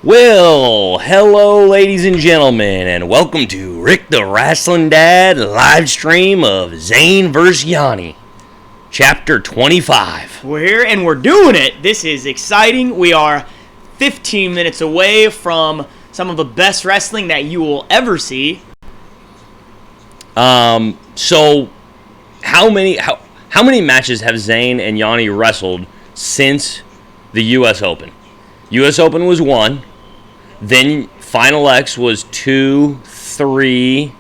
Well, hello, ladies and gentlemen, and welcome to Rick the Wrestling Dad live stream of Zain vs. Yianni, Chapter 25. We're here and we're doing it. This is exciting. We are 15 minutes away from some of the best wrestling that you will ever see. So how many matches have Zain and Yianni wrestled since the U.S. Open? U.S. Open was 1. Then Final X was 2, 3,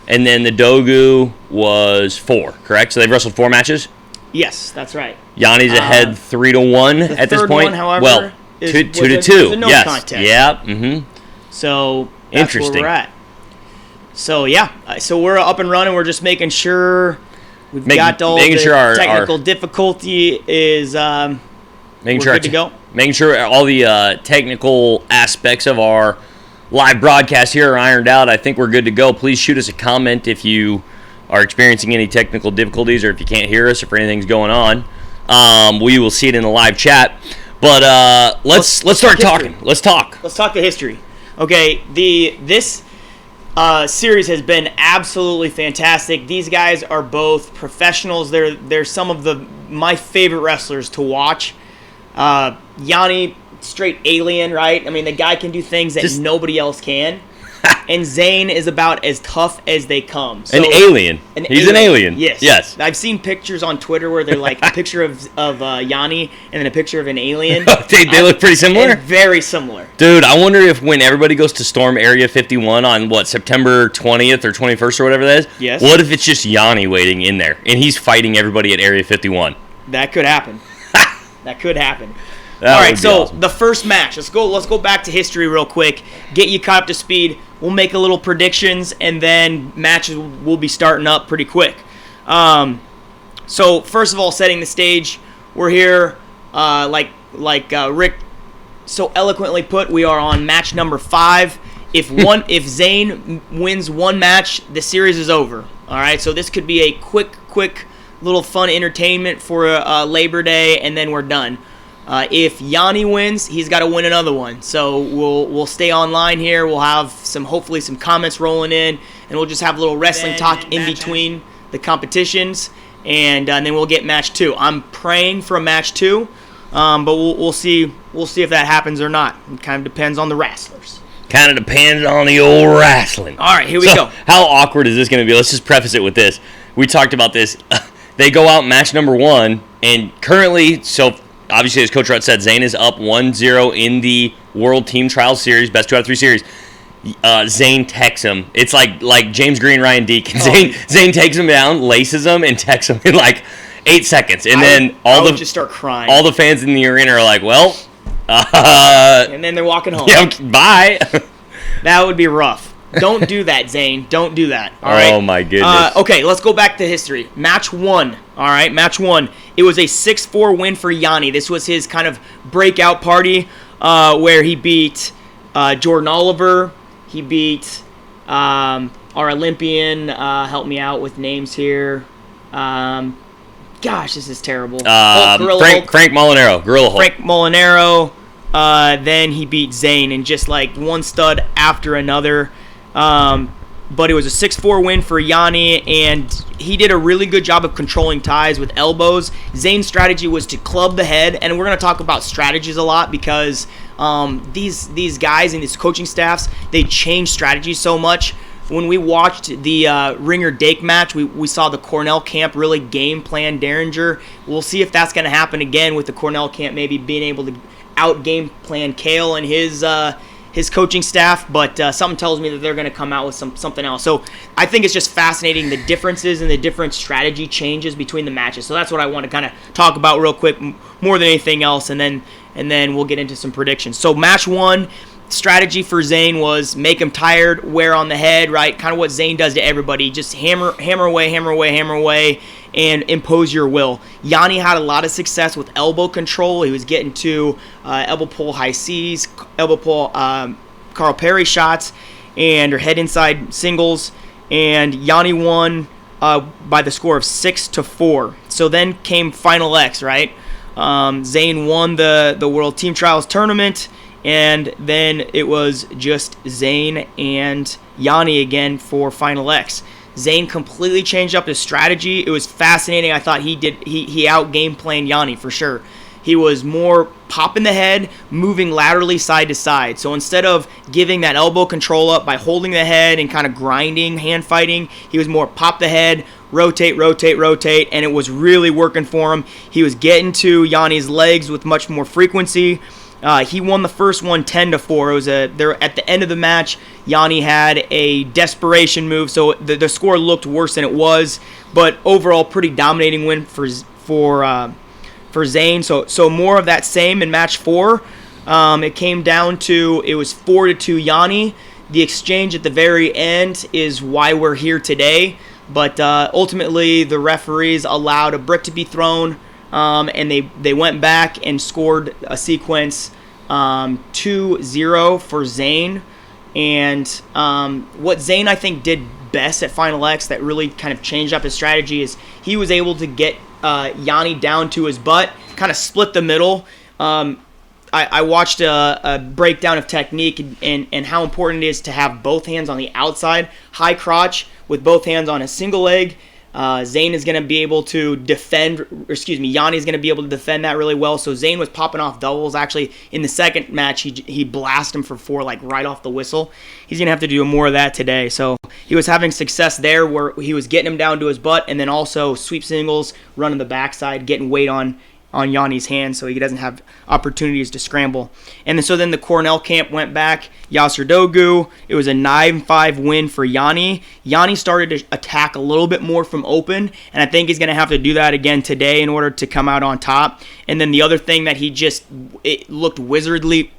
and then the Dogu was 4, correct? So they've wrestled 4 matches? Yes, that's right. Yanni's ahead 3-1 at this point. One, however, well, 2-2. Was a no yes. contest. Yeah. Mm-hmm. So that's interesting. Where we're at. So yeah, so we're up and running. We're just making sure we've got all the technical difficulty is. Making we're sure good to go. Making sure all the technical aspects of our live broadcast here are ironed out. I think we're good to go. Please shoot us a comment if you are experiencing any technical difficulties or if you can't hear us, if anything's going on. We will see it in the live chat. But let's start talking. Let's talk. Let's talk the history. Okay, this series has been absolutely fantastic. These guys are both professionals. They're some of my favorite wrestlers to watch. Yianni, straight alien, right? I mean, the guy can do things that nobody else can. And Zain is about as tough as they come. So, an alien. He's an alien. Yes. I've seen pictures on Twitter where they're like a picture of Yianni and then a picture of an alien. they look pretty similar? Very similar. Dude, I wonder if when everybody goes to storm Area 51 on, September 20th or 21st or whatever that is? Yes. What if it's just Yianni waiting in there and he's fighting everybody at Area 51? That could happen. That could happen. All right, so awesome. The first match. Let's go back to history real quick. Get you caught up to speed. We'll make a little predictions, and then matches will be starting up pretty quick. So first of all, setting the stage, we're here, like Rick so eloquently put. We are on match number 5. If Zain wins one match, the series is over. All right, so this could be a quick little fun entertainment for Labor Day, and then we're done. If Yianni wins, he's got to win another one. So we'll stay online here. We'll have hopefully some comments rolling in, and we'll just have a little wrestling talk in between the competitions, and then we'll get match 2. I'm praying for a match 2, but we'll see. We'll see if that happens or not. It kind of depends on the wrestlers. Kind of depends on the old wrestling. All right, here we go. How awkward is this going to be? Let's just preface it with this. We talked about this. They go out match number 1, and currently, so obviously, as Coach Rutt said, Zain is up 1-0 in the World Team Trials Series, best 2 out of 3 series. Zain texts him. It's like James Green, Ryan Deacon. Zain takes him down, laces him, and texts him in like 8 seconds. And then I would just start crying. All the fans in the arena are like, well. And then they're walking home. Yeah, bye. That would be rough. Don't do that, Zain. Don't do that. All right. Oh, my goodness. Okay, let's go back to history. Match 1. All right, match 1. It was a 6-4 win for Yianni. This was his kind of breakout party where he beat Jordan Oliver. He beat our Olympian. Help me out with names here. Gosh, this is terrible. Frank Molinaro. Gorilla Hulk. Frank Molinaro. Then he beat Zain in just like one stud after another. But it was a 6-4 win for Yianni, and he did a really good job of controlling ties with elbows. Zain's strategy was to club the head, and we're going to talk about strategies a lot because these guys and these coaching staffs, they change strategies so much. When we watched the Ringer Dake match, we saw the Cornell camp really game plan Derringer. We'll see if that's going to happen again with the Cornell camp maybe being able to out game plan Kale and his coaching staff, but something tells me that they're going to come out with something else. So I think it's just fascinating the differences and the different strategy changes between the matches. So that's what I want to kind of talk about real quick, more than anything else, and then we'll get into some predictions. So match 1, strategy for Zain was make him tired, wear on the head, right? Kind of what Zain does to everybody. Just hammer away, and impose your will. Yianni had a lot of success with elbow control. He was getting to elbow pull high C's, elbow pull Carl Perry shots, and or head inside singles. And Yianni won by the score of 6-4. So then came Final X, right? Zain won the World Team Trials tournament, And then it was just Zain and Yianni again for Final X. Zain completely changed up his strategy. It was fascinating. I thought he out game planned Yianni for sure. He was more pop in the head, moving laterally side to side. So instead of giving that elbow control up by holding the head and kind of grinding, hand fighting, he was more pop the head, rotate, rotate, rotate, and it was really working for him. He was getting to Yianni's legs with much more frequency. He won the first one 10-4. It was there at the end of the match. Yianni had a desperation move, so the score looked worse than it was. But overall, pretty dominating win for Zain. So more of that same in match 4. It came down to it was 4-2 Yianni. The exchange at the very end is why we're here today. But ultimately, the referees allowed a brick to be thrown. And they went back and scored a sequence 2-0 for Zain. And what Zain, I think, did best at Final X that really kind of changed up his strategy is he was able to get Yianni down to his butt, kind of split the middle. I watched a breakdown of technique and how important it is to have both hands on the outside, high crotch with both hands on a single leg. Zain is going to be able to Yianni is going to be able to defend that really well. So Zain was popping off doubles. Actually, in the second match, he blasted him for 4, like right off the whistle. He's going to have to do more of that today. So he was having success there where he was getting him down to his butt and then also sweep singles, running the backside, getting weight on Yianni's hands so he doesn't have opportunities to scramble. And then the Cornell camp went back. Yasser Dogu. It was a 9-5 win for Yianni. Yianni started to attack a little bit more from open, and I think he's going to have to do that again today in order to come out on top. And then the other thing that it looked wizardly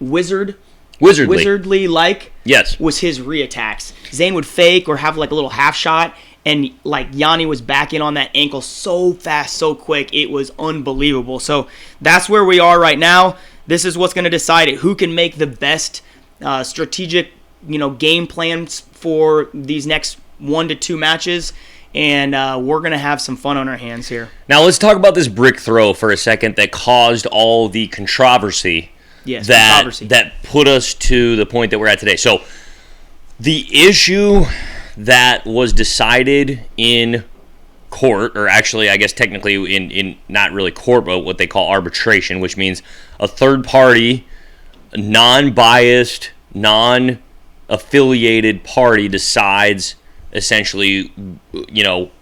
like Yes. was his reattacks. Zain would fake or have like a little half shot, and like Yianni was back in on that ankle so fast, so quick. It was unbelievable. So that's where we are right now. This is what's going to decide it. Who can make the best strategic, game plans for these next 1 to 2 matches. And we're going to have some fun on our hands here. Now let's talk about this brick throw for a second that caused all the controversy. Yes, that put us to the point that we're at today. So the issue that was decided in court, or actually I guess technically in not really court, but what they call arbitration, which means a third party, non-biased, non-affiliated party decides essentially,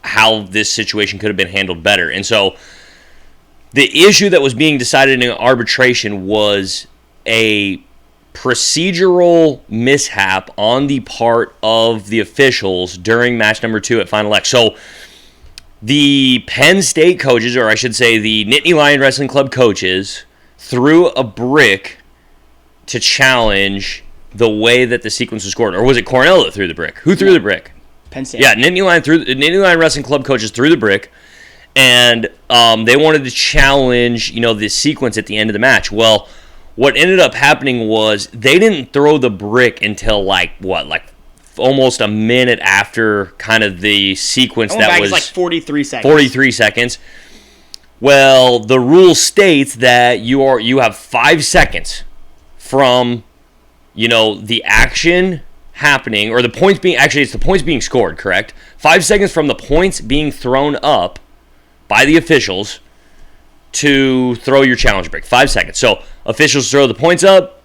how this situation could have been handled better. And so the issue that was being decided in arbitration was a procedural mishap on the part of the officials during match number 2 at Final X. So the Penn State coaches, or I should say the Nittany Lion Wrestling Club coaches, threw a brick to challenge the way that the sequence was scored. Or was it Cornell that threw the brick? Who threw the brick? Penn State. Yeah, Nittany Lion Wrestling Club coaches threw the brick, and they wanted to challenge, the sequence at the end of the match. Well, what ended up happening was they didn't throw the brick until almost a minute after kind of the sequence that was like 43 seconds. 43 seconds. Well, the rule states that you have 5 seconds from the action happening, or the points being, actually it's the points being scored, correct? 5 seconds from the points being thrown up by the officials to throw your challenge brick. 5 seconds. So officials throw the points up.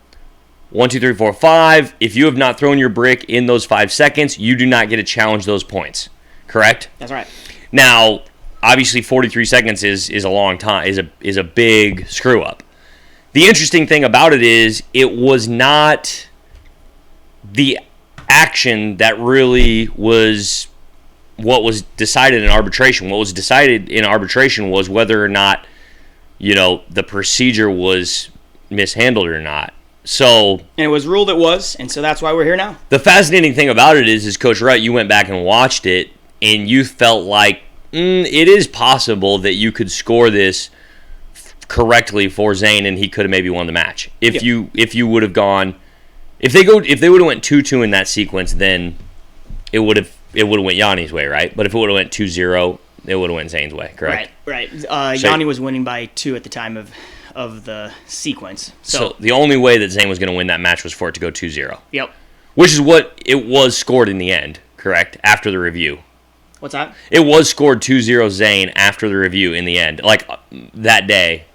1, 2, 3, 4, 5. If you have not thrown your brick in those 5 seconds, you do not get to challenge those points. Correct? That's right. Now, obviously 43 seconds is a long time, is a big screw up. The interesting thing about it is it was not the action that really was what was decided in arbitration. What was decided in arbitration was whether or not the procedure was mishandled or not. So, and it was ruled it was, and so that's why we're here now. The fascinating thing about it is Coach Wright, you went back and watched it, and you felt like it is possible that you could score this correctly for Zain, and he could have maybe won the match. If you would have gone, if they would have went 2-2 in that sequence, then it would have went Yianni's way, right? But if it would have went 2-0. It would have went Zain's way, correct? Right. Yianni was winning by 2 at the time of of the sequence. So the only way that Zain was going to win that match was for it to go 2-0. Yep. Which is what it was scored in the end, correct? After the review. What's that? It was scored 2-0 Zain after the review in the end. Like, that day.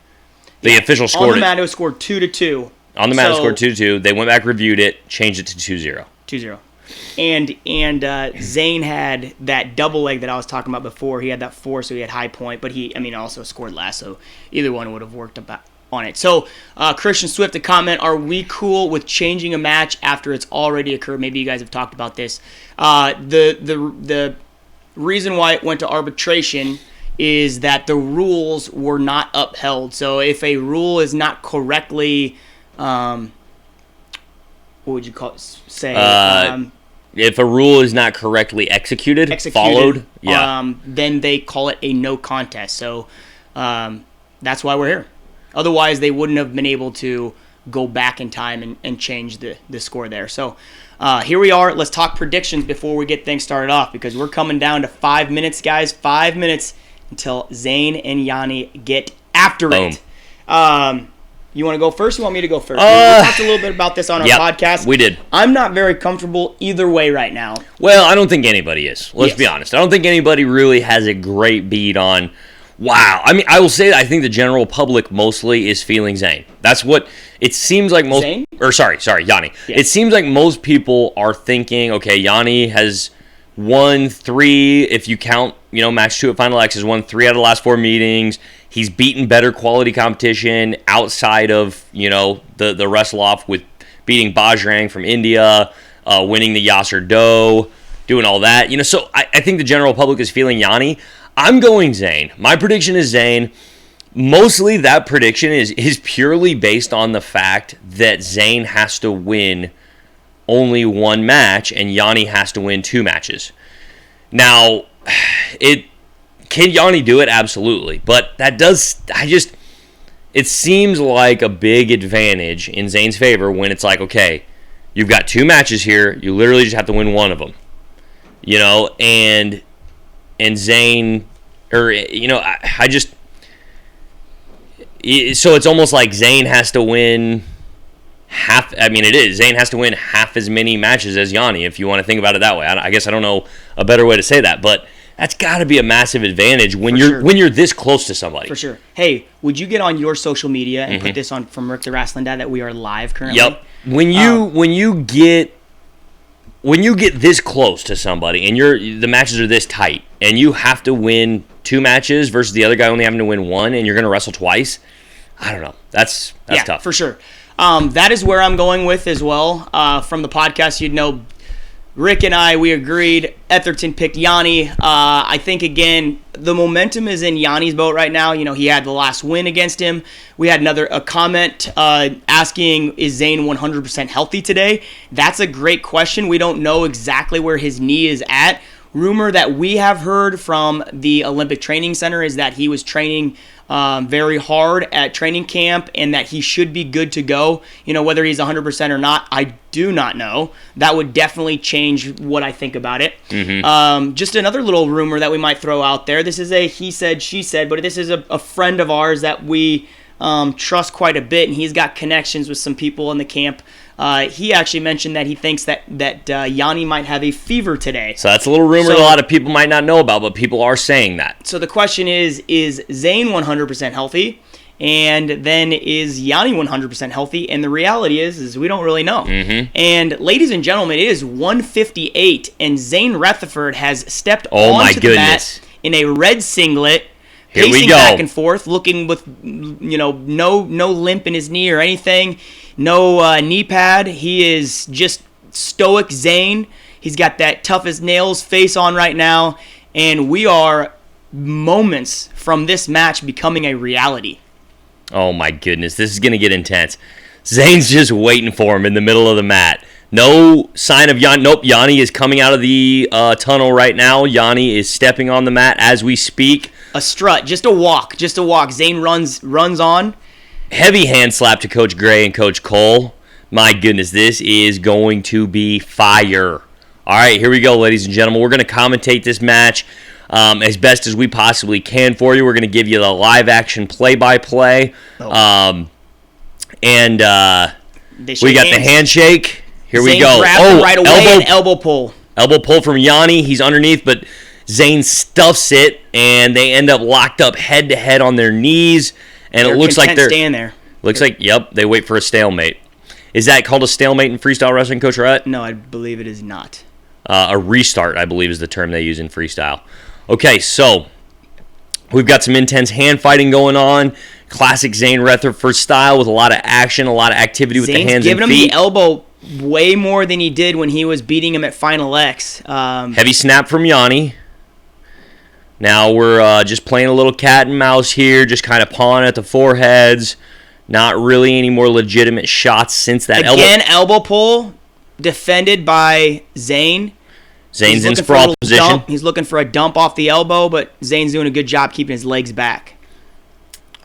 The official scored it. On the mat, it was scored 2-2. On the mat, it scored 2-2. They went back, reviewed it, changed it to 2-0. 2-0. And Zain had that double leg that I was talking about before. He had that 4, so he had high point, but he also scored last, so either one would have worked about on it. So, Christian Swift, a comment, are we cool with changing a match after it's already occurred? Maybe you guys have talked about this. The reason why it went to arbitration is that the rules were not upheld. So if a rule is not correctly, what would you say? If a rule is not correctly executed followed, then they call it a no contest. So that's why we're here. Otherwise, they wouldn't have been able to go back in time and change the score there. So here we are. Let's talk predictions before we get things started off, because we're coming down to 5 minutes, guys. 5 minutes until Zain and Yianni get after it. You want to go first? Or you want me to go first? We talked a little bit about this on our podcast. We did. I'm not very comfortable either way right now. Well, I don't think anybody is. Let's be honest. I don't think anybody really has a great beat on. Wow. I mean, I will say that I think the general public mostly is feeling Zain. That's what it seems like most. Zain? Or sorry, Yianni. Yeah. It seems like most people are thinking, okay, Yianni has won 3. If you count, match 2 at Final X, has won 3 out of the last 4 meetings. He's beaten better quality competition outside of the wrestle off with beating Bajrang from India, winning the Yasser Doe, doing all that. So I think the general public is feeling Yianni. I'm going Zain. My prediction is Zain. Mostly that prediction is purely based on the fact that Zain has to win only 1 match and Yianni has to win 2 matches. Now, can Yianni do it? Absolutely. But it seems like a big advantage in Zain's favor when it's like, okay, you've got 2 matches here. You literally just have to win 1 of them. And Zain, so it's almost like Zain has to win half. I mean, it is. Zain has to win half as many matches as Yianni, if you want to think about it that way. I guess I don't know a better way to say that, but that's got to be a massive advantage when you're this close to somebody. For sure. Hey, would you get on your social media and put this on from Rick the Wrestling Dad that we are live currently? Yep. When you get this close to somebody and the matches are this tight and you have to win 2 matches versus the other guy only having to win 1 and you're going to wrestle twice, I don't know. That's tough. For sure. That is where I'm going with as well. From the podcast, Rick and I, we agreed. Etherton picked Yianni. I think, again, the momentum is in Yanni's boat right now. He had the last win against him. We had a comment asking, is Zain 100% healthy today? That's a great question. We don't know exactly where his knee is at. Rumor that we have heard from the Olympic Training Center is that he was training very hard at training camp and that he should be good to go. Whether he's 100% or not, I do not know. That would definitely change what I think about it. Just another little rumor that we might throw out there. This is a he said, she said, but this is a friend of ours that we trust quite a bit, and he's got connections with some people in the camp. He actually mentioned that he thinks that Yianni might have a fever today. So that's a little rumor that a lot of people might not know about, but people are saying that. So the question is Zain 100% healthy? And then is Yianni 100% healthy? And the reality is we don't really know. And ladies and gentlemen, it is 1:58, and Zain Rutherford has stepped onto the mat in a red singlet, pacing back and forth, looking with no limp in his knee or anything, no knee pad. He is just stoic Zain. He's got that tough as nails face on right now, and we are moments from this match becoming a reality. Oh my goodness, this is gonna get intense. Zain's just waiting for him in the middle of the mat. No sign of Yianni. Nope, Yianni is coming out of the tunnel right now. Yianni is stepping on the mat as we speak. A strut, just a walk. Zain runs on. Heavy hand slap to Coach Gray and Coach Cole. My goodness, this is going to be fire. All right, here we go, ladies and gentlemen. We're going to commentate this match. as best as we possibly can for you. We're going to give you the live action play-by-play. And we got the handshake. Here we go. Oh, right away, elbow pull. Elbow pull from Yianni. He's underneath, but Zain stuffs it, and they end up locked up head-to-head on their knees. And it looks like they're staying there. Looks like, yep, they wait for a stalemate. Is that called a stalemate in freestyle wrestling, Coach Rhett? No, I believe it is not. A restart, I believe, is the term they use in freestyle. Okay, so we've got some intense hand fighting going on. Classic Zain Rutherford style with a lot of action, a lot of activity with the hands and feet. Zain's giving him the elbow way more than he did when he was beating him at Final X. Heavy snap from Yianni. Now we're just playing a little cat and mouse here, just kind of pawing at the foreheads. Not really any more legitimate shots since that elbow pull defended by Zain. Zain's in sprawl position. He's looking for a dump off the elbow, but Zain's doing a good job keeping his legs back.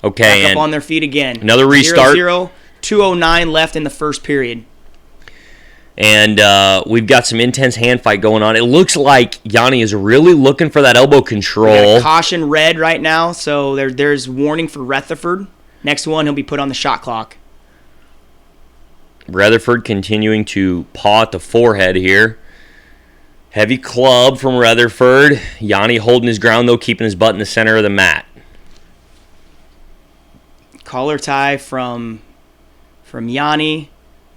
Okay, back up on their feet again. Another restart. 0-0, 2:09 left in the first period. And we've got some intense hand fight going on. It looks like Yianni is really looking for that elbow control. Caution red right now, so there's warning for Rutherford. Next one, he'll be put on the shot clock. Rutherford continuing to paw at the forehead here. Heavy club from Rutherford. Yianni holding his ground, though, keeping his butt in the center of the mat. Collar tie from Yianni.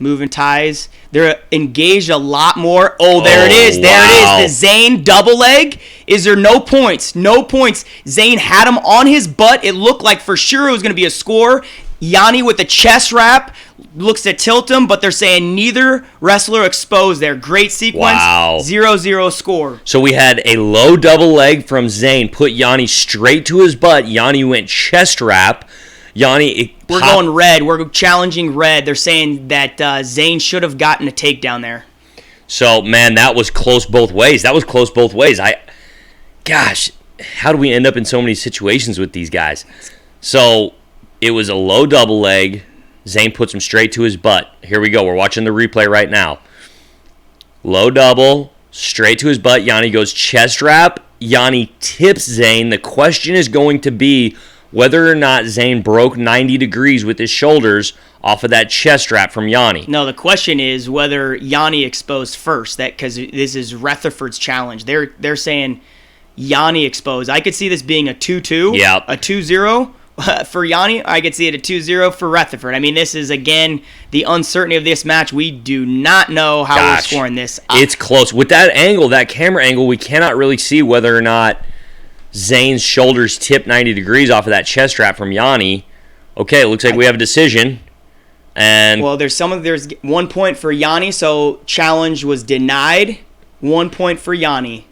Moving ties. They're engaged a lot more. Oh, there it is. There it is. The Zain double leg. Is there no points? No points. Zain had him on his butt. It looked like for sure it was going to be a score. Yianni with the chest wrap looks to tilt him, but they're saying neither wrestler exposed there. Great sequence. Wow. 0-0 score. So we had a low double leg from Zain. Put Yianni straight to his butt. Yianni went chest wrap. We're going red. We're challenging red. They're saying that Zain should have gotten a takedown there. So, man, that was close both ways. Gosh, how do we end up in so many situations with these guys? So, it was a low double leg. Zain puts him straight to his butt. Here we go. We're watching the replay right now. Low double, straight to his butt. Yianni goes chest wrap. Yianni tips Zain. The question is going to be whether or not Zain broke 90 degrees with his shoulders off of that chest wrap from Yianni. No, the question is whether Yianni exposed first, because this is Rutherford's challenge. They're saying Yianni exposed. I could see this being a 2-2, a 2-0 for Yianni. I could see it a 2-0 for Rutherford. I mean, this is, again, the uncertainty of this match. We do not know how we're scoring this. It's close. With that angle, that camera angle, we cannot really see whether or not Zain's shoulders tip 90 degrees off of that chest wrap from Yianni. Okay, it looks like we have a decision. And there's 1 point for Yianni, so challenge was denied. 1 point for Yianni.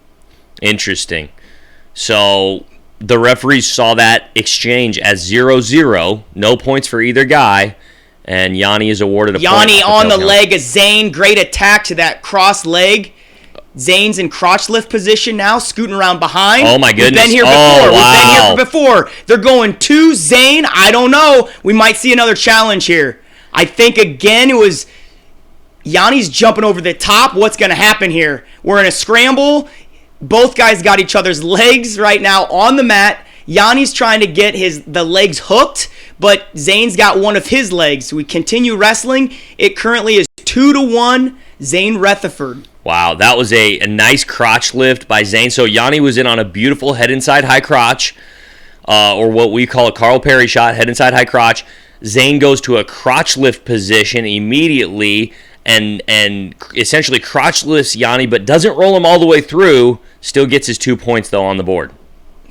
Interesting. So the referees saw that exchange as 0-0, no points for either guy, and Yianni is awarded a point. Yianni on the leg of Zain, great attack to that cross leg. Zain's in crotch lift position now, scooting around behind. Oh, my goodness. We've been here before. We've been here before. They're going to Zain. I don't know. We might see another challenge here. I think, again, it was Yanni's jumping over the top. What's going to happen here? We're in a scramble. Both guys got each other's legs right now on the mat. Yanni's trying to get the legs hooked, but Zain's got one of his legs. We continue wrestling. It currently is 2-1, Zain Rutherford. Wow, that was a nice crotch lift by Zain. So Yianni was in on a beautiful head inside high crotch, or what we call a Carl Perry shot, head inside high crotch. Zain goes to a crotch lift position immediately and essentially crotch lifts Yianni, but doesn't roll him all the way through. Still gets his 2 points, though, on the board.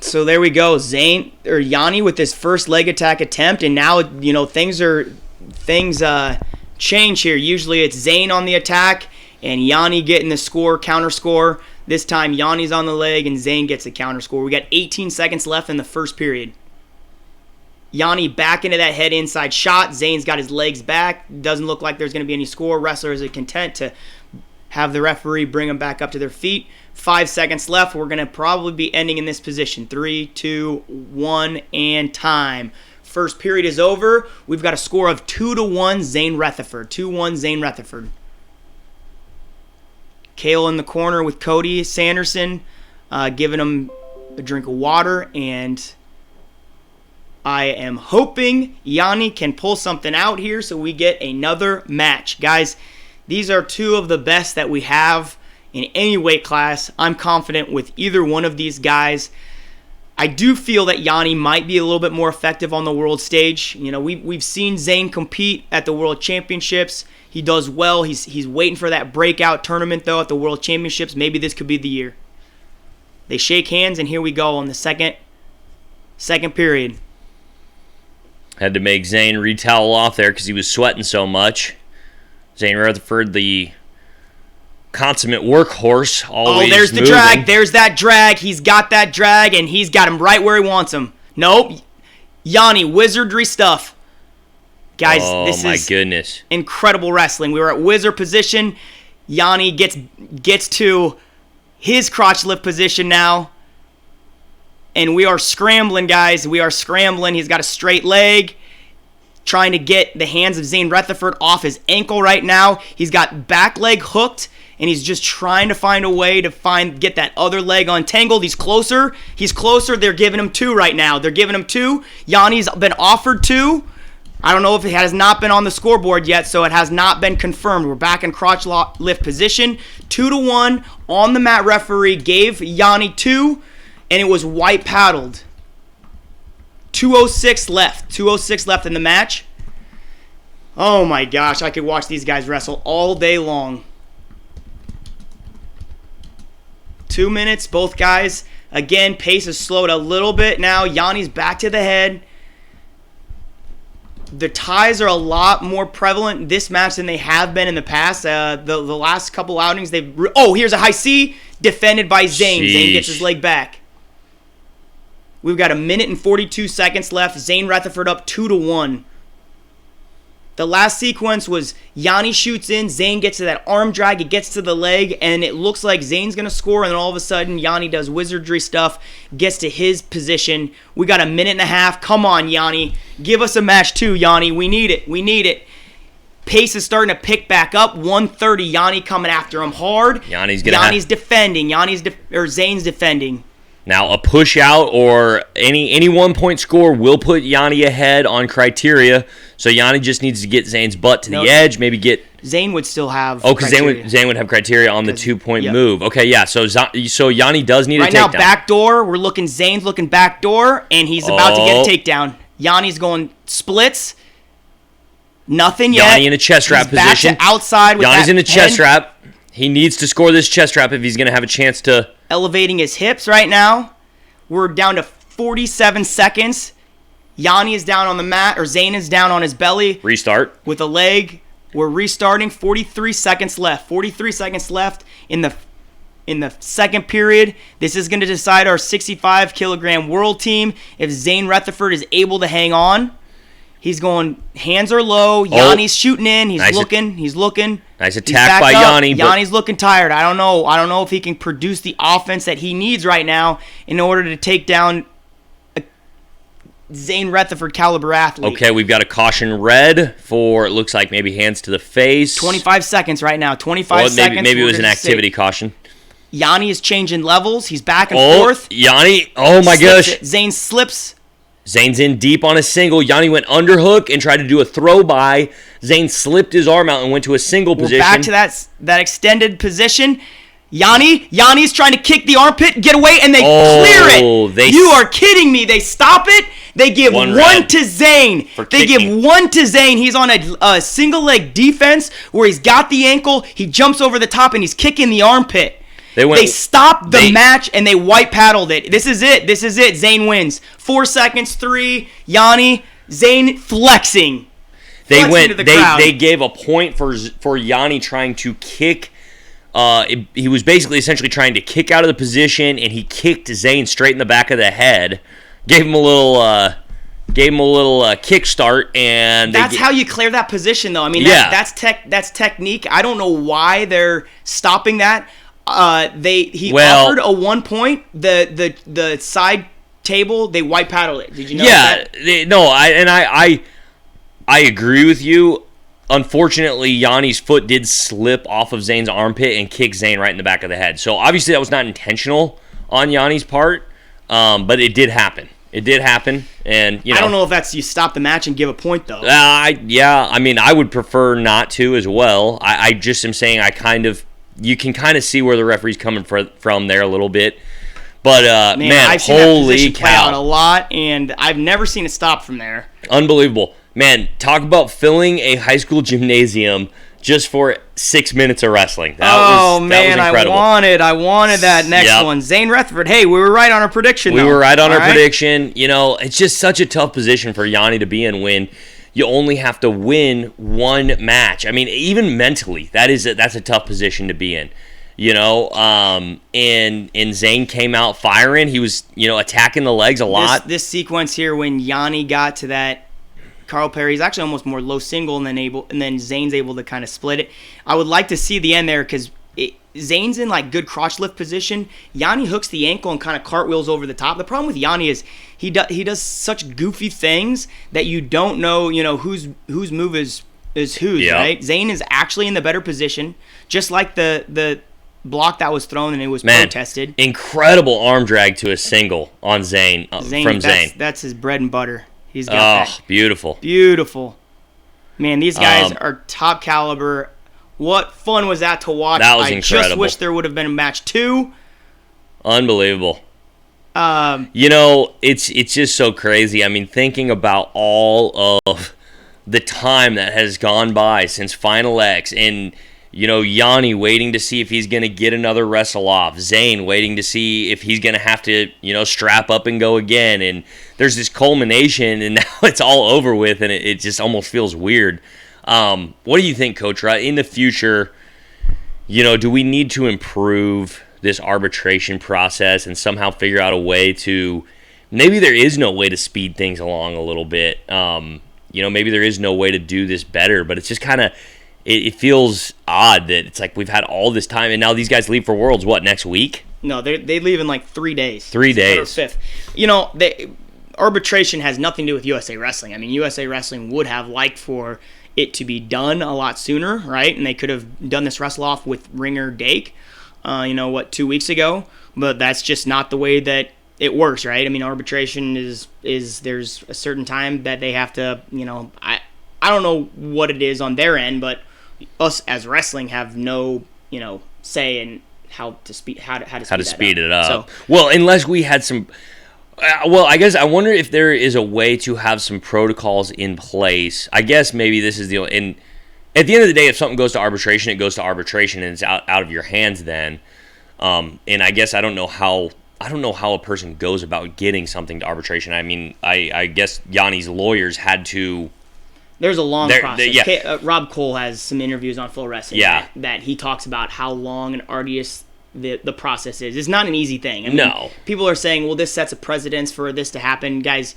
So there we go. Yianni with his first leg attack attempt, and now, things change here. Usually it's Zain on the attack and Yianni getting the counter score. This time Yanni's on the leg and Zain gets the counter score. We got 18 seconds left in the first period. Yianni back into that head inside shot. Zain's got his legs back. Doesn't look like there's going to be any score. Wrestlers are content to have the referee bring them back up to their feet. 5 seconds left. We're going to probably be ending in this position. 3, 2, 1, and time. First period is over. We've got a score of 2-1 Zain Rutherford. 2-1 Zain Rutherford. Kale in the corner with Cody Sanderson, giving him a drink of water, and I am hoping Yianni can pull something out here so we get another match. Guys, these are two of the best that we have in any weight class. I'm confident with either one of these guys. I do feel that Yianni might be a little bit more effective on the world stage. You know, we've seen Zain compete at the World Championships. He does well. He's waiting for that breakout tournament, though, at the World Championships. Maybe this could be the year. They shake hands, and here we go on the second period. Had to make Zain retowel off there because he was sweating so much. Zain Rutherford, the consummate workhorse, always there's the moving. drag. There's that drag. He's got that drag, and he's got him right where he wants him. Nope. Yianni, wizardry stuff. Guys, this is goodness. Incredible wrestling. We were at wizard position. Yianni gets to his crotch lift position now. And we are scrambling, guys. We are scrambling. He's got a straight leg. Trying to get the hands of Zain Rutherford off his ankle right now. He's got back leg hooked, and he's just trying to find a way to get that other leg untangled. He's closer. They're giving him 2 right now. They're giving him 2. Yanni's been offered 2. I don't know if it has not been on the scoreboard yet, so it has not been confirmed. We're back in crotch lift position. 2-1 on the mat. Referee gave Yianni 2, and it was white paddled. 2:06 left. 2:06 left in the match. Oh my gosh, I could watch these guys wrestle all day long. 2 minutes, both guys. Again, pace has slowed a little bit now. Yanni's back to the head. The ties are a lot more prevalent in this match than they have been in the past. The last couple outings, here's a high C defended by Zain. Sheesh. Zain gets his leg back. We've got 1 minute and 42 seconds left. Zain Rutherford up 2-1. The last sequence was Yianni shoots in, Zain gets to that arm drag, it gets to the leg, and it looks like Zain's going to score, and then all of a sudden Yianni does wizardry stuff, gets to his position. We got 1.5 minutes. Come on, Yianni. Give us a match too, Yianni. We need it. Pace is starting to pick back up. 1:30. Yianni coming after him hard. Yanni's defending. Zain's defending. Now, a push out or any 1 point score will put Yianni ahead on criteria. So Yianni just needs to get Zain's butt to the edge, maybe get... Zain would still have because Zain would have criteria on the 2 point move. Okay, yeah, so Yianni does need a takedown. Right now, backdoor, we're looking, Zain's looking backdoor, and he's about to get a takedown. Yanni's going splits. Nothing yet. Yianni in a chest wrap position. Back to outside with Yanni's in a chest wrap. He needs to score this chest wrap if he's going to have a chance to... Elevating his hips right now. We're down to 47 seconds. Yianni is down on the mat, or Zain is down on his belly. Restart. With a leg. We're restarting. 43 seconds left. 43 seconds left in the second period. This is going to decide our 65-kilogram world team. If Zain Rutherford is able to hang on. He's going, hands are low. Yanni's shooting in. He's looking. Nice attack by Yianni. Yanni's looking tired. I don't know if he can produce the offense that he needs right now in order to take down a Zain Rutherford caliber athlete. Okay, we've got a caution red for, it looks like maybe hands to the face. 25 seconds right now. 25 seconds. Maybe it was an activity caution. Yianni is changing levels. He's back and forth. Yianni. Oh my gosh. Zain slips. Zain's in deep on a single. Yianni went underhook and tried to do a throw by. Zain slipped his arm out and went to a single position. We're back to that extended position. Yanni's trying to kick the armpit, get away, and they clear it. You are kidding me. They stop it. They give one to Zain. Give one to Zain. He's on a single leg defense where he's got the ankle. He jumps over the top and he's kicking the armpit. They stopped the match and they white paddled it. This is it. Zain wins. 4 seconds, 3. Yianni, Zain flexing. They gave a point for Yianni trying to kick. He was basically essentially trying to kick out of the position, and he kicked Zain straight in the back of the head. Gave him a little kickstart, and that's how you clear that position, though. I mean, that's technique. I don't know why they're stopping that. Offered a 1 point. The side table, they white paddled it. Did you know that? I agree with you. Unfortunately, Yanni's foot did slip off of Zain's armpit and kick Zain right in the back of the head. So obviously that was not intentional on Yanni's part. But it did happen. It did happen, and I don't know if that's you stop the match and give a point though. I mean, I would prefer not to as well. I just am saying you can kind of see where the referee's coming from there a little bit. But man, I've seen that position play out a lot, and I've never seen it stop from there. Unbelievable, man! Talk about filling a high school gymnasium just for 6 minutes of wrestling. That was incredible. I wanted that next one. Zane Rutherford. Hey, we were right on our prediction. We were right on our prediction. You know, it's just such a tough position for Yianni to be in when you only have to win one match. I mean, even mentally, that's a tough position to be in. You know, and Zain came out firing. He was, attacking the legs a lot. This sequence here when Yianni got to that Carl Perry's actually almost more low single and then Zane's able to kind of split it. I would like to see the end there because Zane's in like good crotch lift position. Yianni hooks the ankle and kind of cartwheels over the top. The problem with Yianni is he does such goofy things that you don't know, whose move is whose, right? Zain is actually in the better position, just like the block that was thrown and it was protested. Incredible arm drag to a single on Zain, from Zain. That's his bread and butter. He's got that. Beautiful. Beautiful. Man, these guys are top caliber. What fun was that to watch? That was incredible. I just wish there would have been a match 2. Unbelievable. It's just so crazy. I mean, thinking about all of the time that has gone by since Final X and Yianni waiting to see if he's going to get another wrestle off. Zain waiting to see if he's going to have to, strap up and go again. And there's this culmination, and now it's all over with, and it just almost feels weird. What do you think, Coach Rutt? In the future, do we need to improve this arbitration process and somehow figure out a way to – maybe there is no way to speed things along a little bit. Maybe there is no way to do this better, but it's just kind of – it feels odd that it's like we've had all this time, and now these guys leave for Worlds, next week? No, they leave in like 3 days. 3 days. Or 5th. Arbitration has nothing to do with USA Wrestling. I mean, USA Wrestling would have liked for it to be done a lot sooner, right? And they could have done this wrestle-off with Ringer Dake, 2 weeks ago? But that's just not the way that it works, right? I mean, arbitration is there's a certain time that they have to, I don't know what it is on their end, but us as wrestling have no, say in how to speed it up. So, well, unless we had some. I guess I wonder if there is a way to have some protocols in place. I guess maybe this is and at the end of the day, if something goes to arbitration, it goes to arbitration, and it's out of your hands then. And I guess I don't know how a person goes about getting something to arbitration. I mean, I guess Yianni's lawyers had to. There's a long process. Rob Cole has some interviews on Full Wrestling that he talks about how long and arduous the process is. It's not an easy thing. I mean, people are saying, well, this sets a precedence for this to happen. Guys,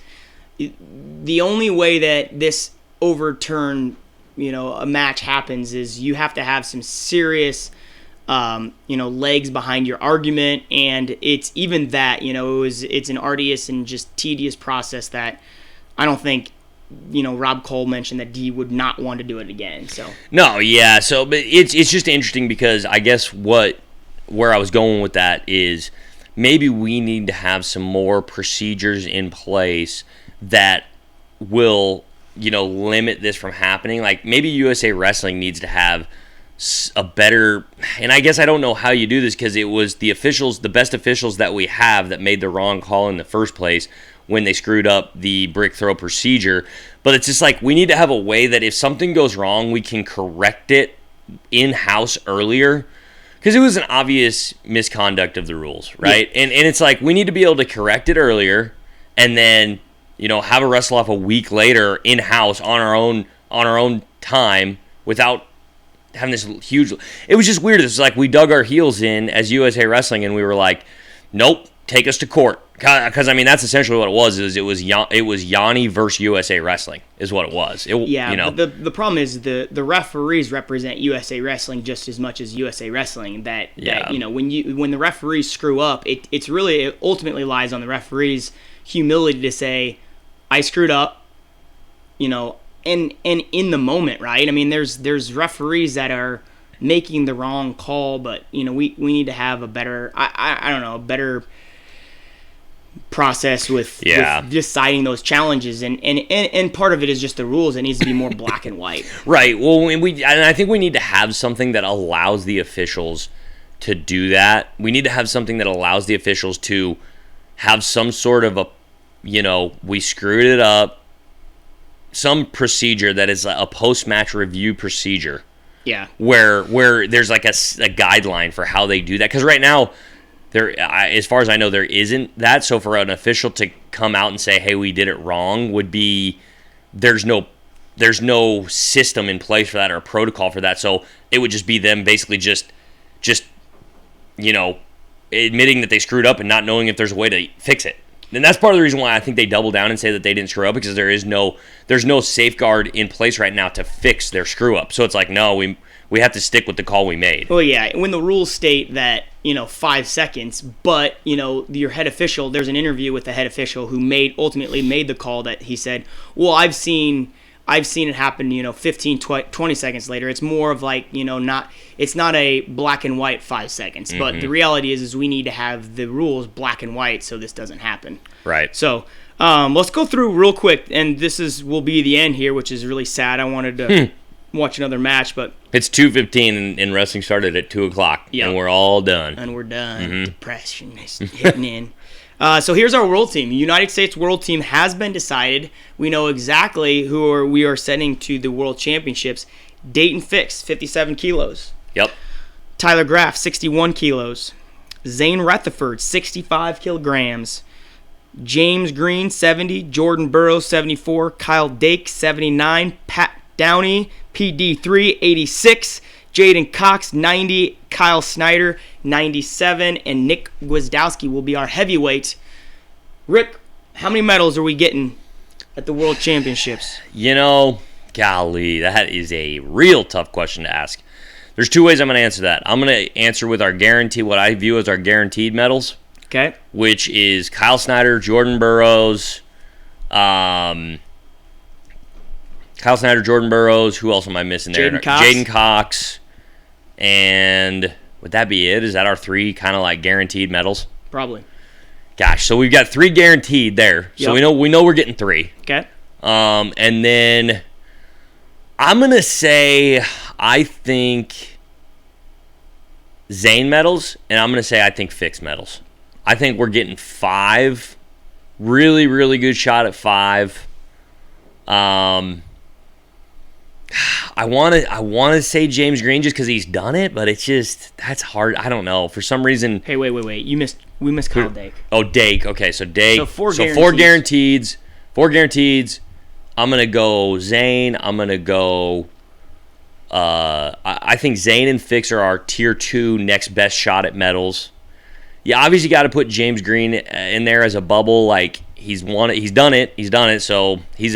the only way that this overturn, a match happens is you have to have some serious, legs behind your argument. And it's even that, it's an arduous and just tedious process that I don't think Rob Cole mentioned that he would not want to do it again. So no, yeah. So, but it's just interesting because I guess where I was going with that is maybe we need to have some more procedures in place that will limit this from happening. Like maybe USA Wrestling needs to have a better, and I guess I don't know how you do this because it was the best officials that we have that made the wrong call in the first place when they screwed up the brick throw procedure. But it's just like we need to have a way that if something goes wrong, we can correct it in-house earlier. Because it was an obvious misconduct of the rules, right? Yeah. And it's like we need to be able to correct it earlier and then, have a wrestle-off a week later in-house on our own time without having this huge... It was just weird. It's like we dug our heels in as USA Wrestling and we were like, nope, take us to court. Because, I mean, that's essentially what it was. It was Yianni versus USA Wrestling is what it was. But the problem is the referees represent USA Wrestling just as much as USA Wrestling. That when the referees screw up, it ultimately lies on the referees' humility to say, I screwed up, and in the moment, right? I mean, there's referees that are making the wrong call, but we need to have a better, I don't know, a better process with deciding those challenges, and part of it is just the rules. It needs to be more black and white. Right. Well, and I think we need to have something that allows the officials to do that. We need to have something that allows the officials to have some sort of a, we screwed it up, some procedure that is a post-match review procedure. Yeah. Where there's like a guideline for how they do that. Because right now, as far as I know, there isn't that. So for an official to come out and say, "Hey, we did it wrong," would be there's no system in place for that or a protocol for that. So it would just be them basically just admitting that they screwed up and not knowing if there's a way to fix it. And that's part of the reason why I think they double down and say that they didn't screw up, because there's no safeguard in place right now to fix their screw up. So it's like, no, we have to stick with the call we made. Well, yeah, when the rules state that 5 seconds, but your head official, there's an interview with the head official who ultimately made the call that he said, well, I've seen it happen 15 20 seconds later. It's more of like it's not a black and white 5 seconds, but the reality is we need to have the rules black and white so this doesn't happen. Right. So let's go through real quick, and will be the end here, which is really sad. I wanted to watch another match, but it's 2:15 and wrestling started at 2:00. Yep. And we're all done. And we're done. Depression is hitting in. So here's our world team. The United States world team has been decided. We know exactly who we are sending to the World Championships. Dayton Fix, 57 kilos. Yep. Tyler Graff, 61 kilos. Zain Rutherford, 65 kilograms. James Green, 70. Jordan Burroughs, 74. Kyle Dake, 79. Pat Downey, PD3, 86. Jaden Cox, 90. Kyle Snyder, 97. And Nick Gwizdowski will be our heavyweight. Rick, how many medals are we getting at the World Championships? Golly, that is a real tough question to ask. There's two ways I'm going to answer that. I'm going to answer with what I view as our guaranteed medals. Okay. Which is Kyle Snyder, Jordan Burroughs, Kyle Snyder, Jordan Burroughs. Who else am I missing there? Jaden Cox. And would that be it? Is that our three kind of like guaranteed medals? Probably. Gosh, so we've got three guaranteed there. So we know we're getting three. Okay. And then I'm gonna say I think Zain medals, and I'm gonna say I think Fix medals. I think we're getting 5. Really, really good shot at 5. I want to say James Green just because he's done it, but that's hard. I don't know. For some reason. Hey, wait. We missed Kyle Dake. Oh, Dake. Okay, so Dake. So 4 guarantees. 4 guarantees. I'm gonna go Zain. I'm gonna go. I think Zain and Fix are our tier 2 next best shot at medals. You obviously got to put James Green in there as a bubble. Like he's done it. So he's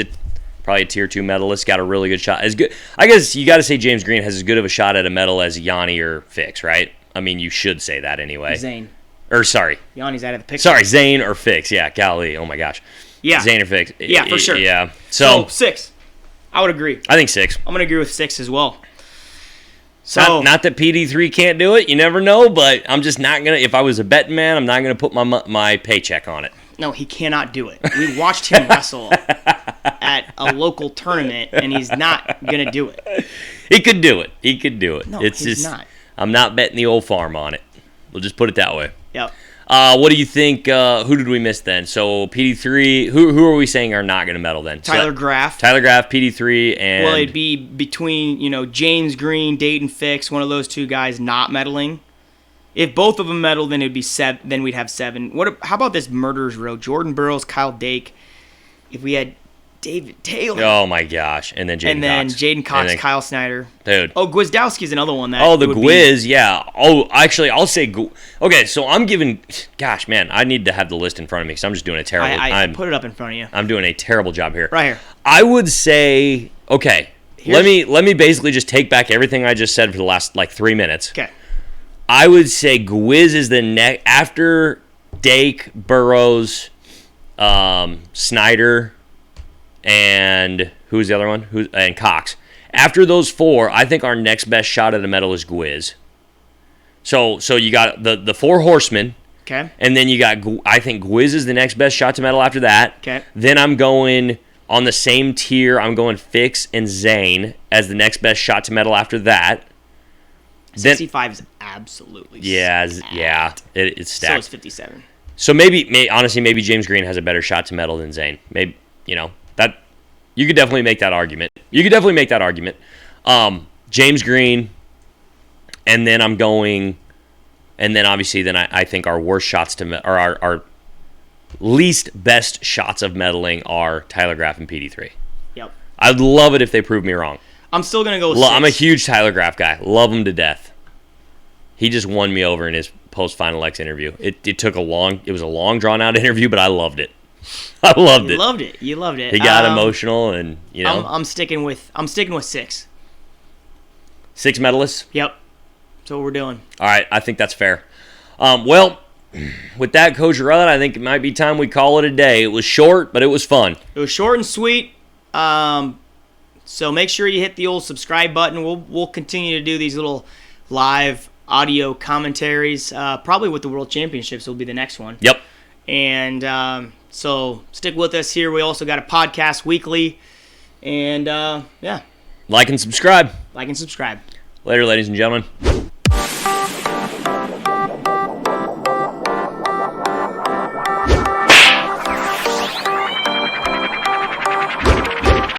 probably a tier 2 medalist. Got a really good shot. As good, I guess you got to say James Green has as good of a shot at a medal as Yianni or Fix, right? I mean, you should say that anyway. Zain. Or sorry, Yianni's out of the picture. Sorry, Zain or Fix. Yeah, golly, oh my gosh. Yeah. Zain or Fix. Yeah, for sure. Yeah. So 6. I would agree. I think 6. I'm gonna agree with 6 as well. So not that PD3 can't do it. You never know, but I'm just not gonna. If I was a betting man, I'm not gonna put my paycheck on it. No, he cannot do it. We watched him wrestle at a local tournament, and he's not gonna do it. He could do it. No, it's he's just not. I'm not betting the old farm on it. We'll just put it that way. Yep. What do you think? Who did we miss then? So PD3. Who are we saying are not going to medal then? Tyler Graff. PD3, and well, it'd be between James Green, Dayton Fix, one of those two guys not medaling. If both of them medal, then it'd be 7. Then we'd have 7. How about this murderers row? Jordan Burroughs, Kyle Dake. If we had David Taylor. Oh my gosh! And then Jaden Cox, Kyle Snyder. Dude. Oh, Gwizdowski's another one that. Oh, the Gwiz, yeah. Oh, actually, I'll say. Okay, so I'm giving. Gosh, man, I need to have the list in front of me because I'm just doing a terrible. I put it up in front of you. I'm doing a terrible job here. Right here. I would say. Okay, let me basically just take back everything I just said for the last 3 minutes. Okay. I would say Gwiz is the next after Dake, Burroughs, Snyder. And who's the other one? And Cox. After those 4, I think our next best shot at a medal is Gwiz. So you got the 4 horsemen. Okay. And then you got, I think Gwiz is the next best shot to medal after that. Okay. Then I'm going on the same tier. I'm going Fix and Zain as the next best shot to medal after that. 65 is absolutely stacked. It's stacked. So is 57. So maybe James Green has a better shot to medal than Zain. Maybe, that you could definitely make that argument. James Green, and then I'm going, and then obviously I think our worst shots to or our least best shots of medaling are Tyler Graff and PD3. Yep. I'd love it if they prove me wrong. I'm still gonna go with 6. I'm a huge Tyler Graff guy. Love him to death. He just won me over in his post-Final X interview. It was a long drawn out interview, but I loved it. I loved it. You loved it. He got emotional, and I'm sticking with 6. 6 medalists. Yep. That's what we're doing. All right, I think that's fair. Well, with that, Coach Rudd, I think it might be time we call it a day. It was short, but it was fun. It was short and sweet. So make sure you hit the old subscribe button. We'll continue to do these little live audio commentaries. Probably with the World Championships will be the next one. Yep. And so stick with us here. We also got a podcast weekly. And yeah. Like and subscribe. Like and subscribe. Later, ladies and gentlemen.